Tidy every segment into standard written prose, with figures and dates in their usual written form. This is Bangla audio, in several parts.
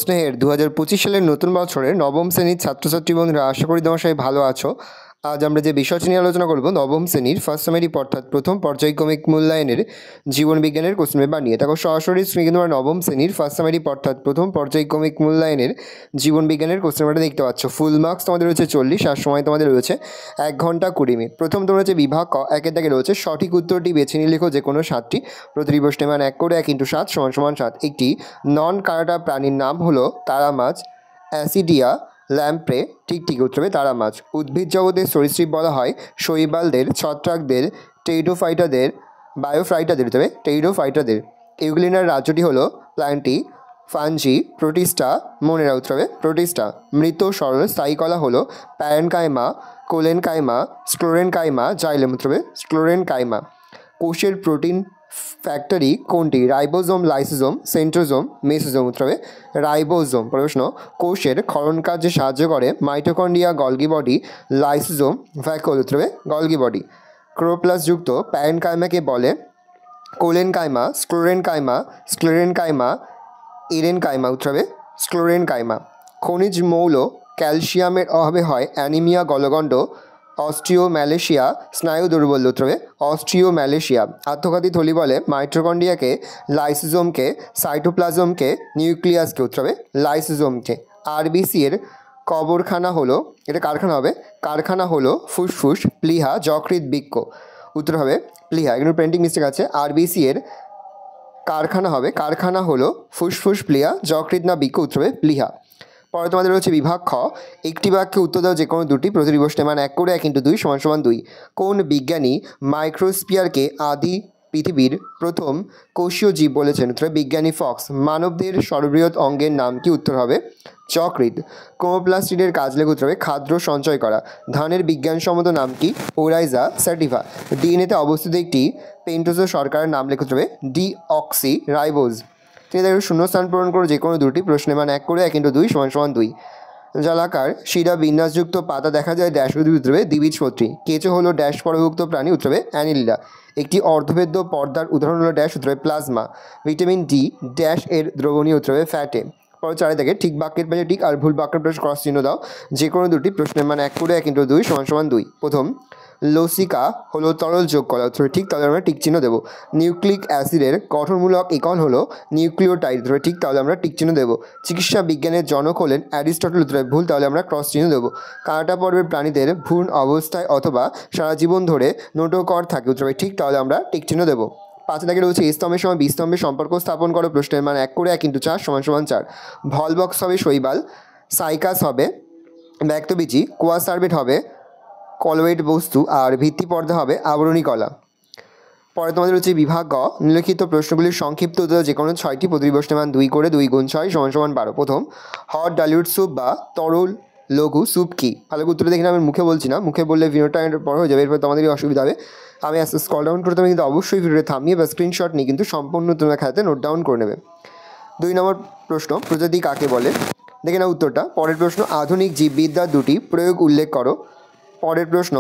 স্নেহের 2025 সালের নতুন বছরের নবম শ্রেণীর ছাত্রছাত্রী বন্ধুরা, আশা করি তোমার সবাই ভালো আছো। আজ আমরা যে বিষয়টি নিয়ে আলোচনা করব নবম শ্রেণীর ফার্স্ট সামারি অর্থাৎ প্রথম পর্যায়ক্রমিক মূল্যায়নের জীবন বিজ্ঞানের কোশ্চেন পেপার নিয়ে। দেখো সরাসরি স্ক্রিনে তোমরা নবম শ্রেণীর ফার্স্ট সামারি অর্থাৎ প্রথম পর্যায়ক্রমিক মূল্যায়নের জীবন বিজ্ঞানের কোশ্চেন পেপারটা দেখতে পাচ্ছ। ফুল মার্কস তোমাদের রয়েছে 40 আর সময় তোমাদের রয়েছে 1 ঘন্টা 20 মিনিট। প্রথম তোমার হচ্ছে বিভাগ ক, একের দাগে রয়েছে সঠিক উত্তরটি বেছে নিয়ে লিখো যে কোনো 7টি। প্রতিটি প্রশ্নের মান 1 করে 1 × 7 = 7। একটি নন কাঁটা প্রাণীর নাম হলো তারা মাছ, অ্যাসিডিয়া ল্যাম্প্রে। ঠিক উত্তর হবে তারা মাছ। উদ্ভিদ জগতের সরীসৃপ বলা হয় শৈবালদের, ছত্রাকদের, টেরিডোফাইটাদের, বায়োফাইটাদের, তবে টেরিডোফাইটাদের। ইউগ্লিনার রাজ্যটি হলো প্ল্যান্টি, ফাঞ্জি, প্রোটিস্টা। মনে রাখতে হবে প্রোটিস্টা। মৃত সরল স্থায়ী কলা হলো প্যারেনকাইমা, কোলেনকাইমা, স্ক্লোরেনকাইমা, জাইলেম। হবে স্ক্লোরেনকাইমা। কোষের প্রোটিন ফ্যাক্টরি কোনটি? Ribosome, lysosome, centrosome, mesosome. উত্তর হবে রাইবোজোম। প্রশ্ন, কোষের ক্ষরণ কার্যে সাহায্য করে mitochondria, Golgi body, lysosome, vacuole. উত্তর হবে গলগি বডি। ক্লোরোপ্লাস্টযুক্ত প্যারেনকাইমাকে বলে কোলেনকাইমা, স্ক্লোরেনকাইমা, স্ক্লেরেনকাইমা, ইরেনকাইমা। উত্তর হবে স্ক্লোরেনকাইমা। খনিজ মৌল ক্যালসিয়ামের অভাবে হয় অ্যানিমিয়া, গলগণ্ড, অস্টিওম্যালেশিয়া, স্নায়ু দুর্বল্য। উত্তর হবে অস্টিওম্যালেশিয়া। আত্মঘাতী থলি বলে মাইটোকন্ড্রিয়াকে, লাইসোজোমকে, সাইটোপ্লাজমকে, নিউক্লিয়াসকে। উত্তর হবে লাইসোজোমকে। আরবিসি এর কবরখানা হলো, এটা কারখানা হবে, কারখানা হলো ফুসফুস, প্লীহা, যকৃৎ, বৃক্ক। উত্তর হবে প্লীহা। এখানে প্রিন্টিং মিস্টেক আছে। আরবিসি এর কারখানা হবে, কারখানা হলো ফুসফুস, প্লীহা, যকৃৎ না বৃক্ক। উত্তর হবে প্লীহা। পরে তোমাদের রয়েছে বিভাগ খ, একটি বাক্যে উত্তর দাও যে কোনো দুটি। প্রতিটি প্রশ্নের মান 1 করে 1 × 2 = 2। কোন বিজ্ঞানী মাইক্রোস্ফিয়ারকে আদি পৃথিবীর প্রথম কোষীয় জীব বলেছেন? উত্তর বিজ্ঞানী ফক্স। মানবদের সর্ববৃহৎ অঙ্গের নাম কি? উত্তর হবে যকৃৎ। ক্রোমোপ্লাস্টিডের কাজ লেখা। উত্তর হবে খাদ্য সঞ্চয় করা। ধানের বিজ্ঞানসম্মত নাম কি? ওরাইজা স্যাটিভা। ডিএনএতে অবস্থিত একটি পেন্টোজো শর্করার নাম লেখা। উত্তর হবে ডিঅক্সি রাইবোজ। তিনি দেখো শূন্যস্থান পূরণ করো যে কোনো দুটি। প্রশ্নের মান 1 করে 1 × 2 = 2। জলাকার শিরা বিন্যাসযুক্ত পাতা দেখা যায় ড্যাশ উদ্ভিদ। উত্তর হবে দ্বিবীজপত্রী। কেঁচো হলো ড্যাশ পরভুক্ত প্রাণী। উত্তর হবে অ্যানিলিডা। একটি অর্ধভেদ্য পর্দার উদাহরণ হলো ড্যাশ। উত্তর হবে প্লাজমা। ভিটামিন ডি ড্যাশ এর দ্রবণীয়। উত্তর হবে ফ্যাটে। পরে 4 থেকে ঠিক বাক্যের পাশে ঠিক আর ভুল বাক্যের পাশে ক্রস চিহ্ন দাও যে কোনো দুটি। প্রশ্নের মান 1 করে 1 × 2 = 2। প্রথম, লসিকা হলো তরল যোগ করা। উত্তর ঠিক, তাহলে আমরা টিক চিহ্ন দেবো। নিউক্লিক অ্যাসিডের গঠনমূলক একক হলো নিউক্লিওটাইড। উত্তর ঠিক, তাহলে আমরা টিক চিহ্ন দেবো। চিকিৎসা বিজ্ঞানের জনক হলেন অ্যারিস্টটল। উত্তর ভুল, তাহলে আমরা ক্রস চিহ্ন দেবো। কাঁটা পর্বের প্রাণীদের ভ্রূণ অবস্থায় অথবা সারা জীবন ধরে নোটোকর থাকে। উত্তর ঠিক, তাহলে আমরা টিক চিহ্ন দেবো। 5 থেকে রয়েছে এ স্তম্ভের সময় বি স্তম্ভের সম্পর্ক স্থাপন করো। প্রশ্নের মান 1 করে 1 × 4 = 4। ভলবক্স হবে শৈবাল, সাইকাস হবে ব্যক্তবীজী, কোয়াসার্ভেট হবে কলওয়েড বস্তু, আর ভিত্তি পর্দা হবে আবরণী কলা। পরে তোমাদের হচ্ছে বিভাগ গ, নিম্নলিখিত প্রশ্নগুলির সংক্ষিপ্ত উত্তর যে কোনো 6টি। প্রতিটি প্রশ্নের মান 2 করে 2 × 6 = 12। প্রথম, হট ডাইলিউট স্যুপ বা তরল লঘু স্যুপ কি? ভালো উত্তরে দেখি না, আমি মুখে বলছি না, মুখে বললে ভিডিওটা বড় হয়ে যাবে, এরপর তোমাদেরই অসুবিধা হবে। আমি আস্তে স্ক্রল ডাউন করতে হবে, কিন্তু অবশ্যই ভিডিওটা থামিয়ে বা স্ক্রিনশট নিয়ে কিন্তু সম্পূর্ণ তোমরা খাতাতে নোট ডাউন করে নেবে। 2 নম্বর প্রশ্ন, প্রজাতি কাকে বলে? দেখে নাও উত্তরটা। পরের প্রশ্ন, আধুনিক জীববিদ্যার 2টি প্রয়োগ উল্লেখ করো। পরের প্রশ্ন,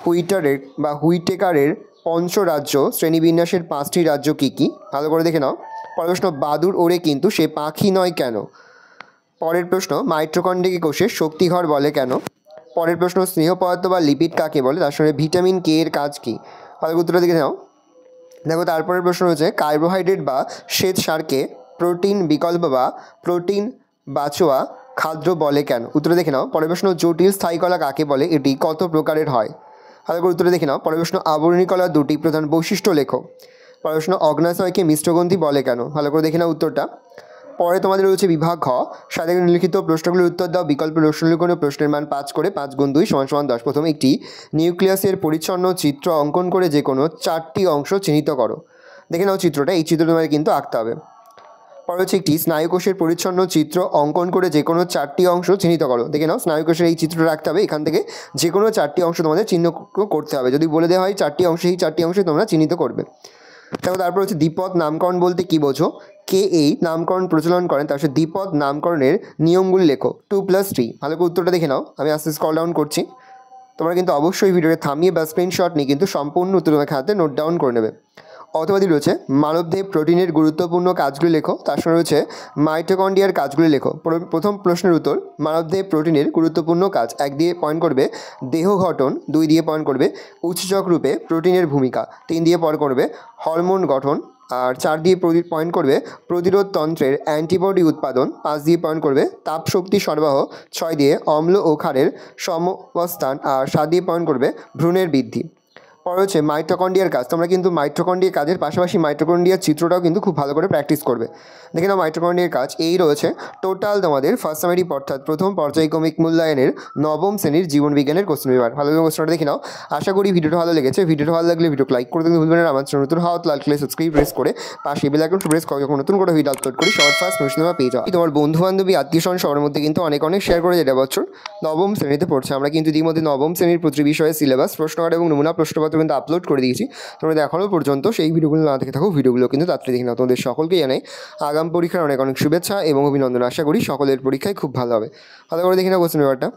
হুইটারের বা হুইটেকারের পঞ্চরাজ্য শ্রেণীবিন্যাসের 5টি রাজ্য কী কী? ভালো করে দেখে নাও। পরের প্রশ্ন, বাদুড় ওড়ে কিন্তু সে পাখি নয় কেন? পরের প্রশ্ন, মাইটোকন্ড্রিয়া কোষের শক্তিঘর বলে কেন? পরের প্রশ্ন, স্নেহ পদার্থ বা লিপিড কাকে বলে? তার সঙ্গে ভিটামিন কে এর কাজ কী? ভালো উত্তরটা দেখে নাও। দেখো তারপরের প্রশ্ন হচ্ছে, কার্বোহাইড্রেট বা শ্বেত সারকে প্রোটিন বিকল্প বা প্রোটিন বাঁচোয়া খাদ্য বলে কেন? উত্তরে দেখে নাও। পরের প্রশ্ন, জটিল স্থায়ী কলা কাকে বলে? এটি কত প্রকারের হয়? ভালো করে উত্তরে দেখে নাও। পরের প্রশ্ন, আবরণী কলার 2টি প্রধান বৈশিষ্ট্য লেখো। পরের প্রশ্ন, অগ্ন্যাশয়কে মিশ্রগ্রন্থি বলে কেন? ভালো করে দেখে নাও উত্তরটা। পরে তোমাদের রয়েছে বিভাগ ঘ, সাথে নিম্নলিখিত প্রশ্নগুলির উত্তর দাও। বিকল্প প্রশ্নগুলি কোনো। প্রশ্নের মান 5 করে 5 × 2 = 10। প্রথম, একটি নিউক্লিয়াসের পরিচ্ছন্ন চিত্র অঙ্কন করে যে কোনো 4টি অংশ চিহ্নিত করো। দেখে নাও চিত্রটা, এই চিত্র তোমাদের কিন্তু আঁকতে হবে। পরে হচ্ছে, একটি স্নায়ুকোষের পরিচ্ছন্ন চিত্র অঙ্কন করে যে কোনো 4টি অংশ চিহ্নিত করো। দেখে নাও স্নায়ুকোষের এই চিত্রটা রাখতে হবে, এখান থেকে যে কোনো 4টি অংশ তোমাদের চিহ্ন করতে হবে। যদি বলে দেওয়া হয় 4টি অংশ, এই 4টি অংশে তোমরা চিহ্নিত করবে। দেখো তারপর হচ্ছে, দ্বিপদ নামকরণ বলতে কী বোঝো? কে এই নামকরণ প্রচলন করেন? তার সাথে দ্বিপদ নামকরণের নিয়মগুলি লেখো। 2 + 3। ভালো করে উত্তরটা দেখে নাও। আমি আস্তে স্ক্রল ডাউন করছি, তোমরা কিন্তু অবশ্যই ভিডিওটা থামিয়ে বা স্ক্রিনশট নিয়ে কিন্তু সম্পূর্ণ উত্তর তোমার খাতাতে নোট ডাউন করে নেবে। অথবাদি রয়েছে মানবদেহে প্রোটিনের গুরুত্বপূর্ণ কাজগুলি লেখো। তার সঙ্গে রয়েছে মাইটোকন্ড্রিয়ার কাজগুলি লেখো। প্রথম প্রশ্নের উত্তর, মানবদেহে প্রোটিনের গুরুত্বপূর্ণ কাজ। 1 দিয়ে পয়েন্ট করবে দেহ গঠন, 2 দিয়ে পয়েন্ট করবে উৎসেচক রূপে প্রোটিনের ভূমিকা, 3 দিয়ে পয়েন্ট করবে হরমোন গঠন, আর 4 দিয়ে পয়েন্ট করবে প্রতিরোধ তন্ত্রের অ্যান্টিবডি উৎপাদন, 5 দিয়ে পয়েন্ট করবে তাপ শক্তি সরবরাহ, 6 দিয়ে অম্ল ও ক্ষারের সমবস্থান, আর 7 দিয়ে পয়েন্ট করবে ভ্রূণের বৃদ্ধি। পরে হচ্ছে মাইটোকন্ড্রিয়ার কাজ। তোমরা কিন্তু মাইটোকন্ড্রিয়ার কাজের পাশাপাশি মাইটোকন্ড্রিয়ার চিত্রটাও কিন্তু খুব ভালো করে প্র্যাকটিস করবে। দেখে নাও মাইটোকন্ড্রিয়ার কাজ এই রয়েছে টোটাল তোমাদের ফার্স্ট সামারি অর্থাৎ প্রথম পর্যায়ক্রমিক মূল্যায়নের নবম শ্রেণীর জীবনবিজ্ঞানের কোশ্চেন পেপার। ভালো করে কোশ্চেনটা দেখে নাও। আশা করি ভিডিওটা ভালো লেগেছে। ভিডিওটা ভালো লাগলে ভিডিওকে লাইক করতে ভুলবেন না। আমার চ্যানেল নতুন হওয়া লাইক করে সাবস্ক্রাইব প্রেস করে পাশে বেল আইকনটা প্রেস করে যখন নতুন করে ভিডিও আপলোড করি সবার ফার্স্ট নোটিফিকেশন পেয়ে যাও। তোমার বন্ধু বান্ধবী আত্মীয় স্বজন সবার মধ্যে কিন্তু অনেক শেয়ার করে যেটা বছর নবম শ্রেণীতে পড়ছে। আমরা কিন্তু ইতিমধ্যে নবম শ্রেণীর প্রতি বিষয়ে সিলেবাস, প্রশ্নকার এবং নমুনা প্রশ্নপত্র কিন্তু আপলোড করে দিয়েছি। তোমরা এখনও পর্যন্ত সেই ভিডিওগুলো না দেখে থাকো, ভিডিওগুলো কিন্তু তাড়াতাড়ি দেখে নাও। তোমাদের সকলকে জানাই আগাম পরীক্ষার অনেক শুভেচ্ছা এবং অভিনন্দন। আশা করি সকলের পরীক্ষায় খুব ভালো হবে। ভালো করে দেখে নাও কোশ্চেন পেপারটা।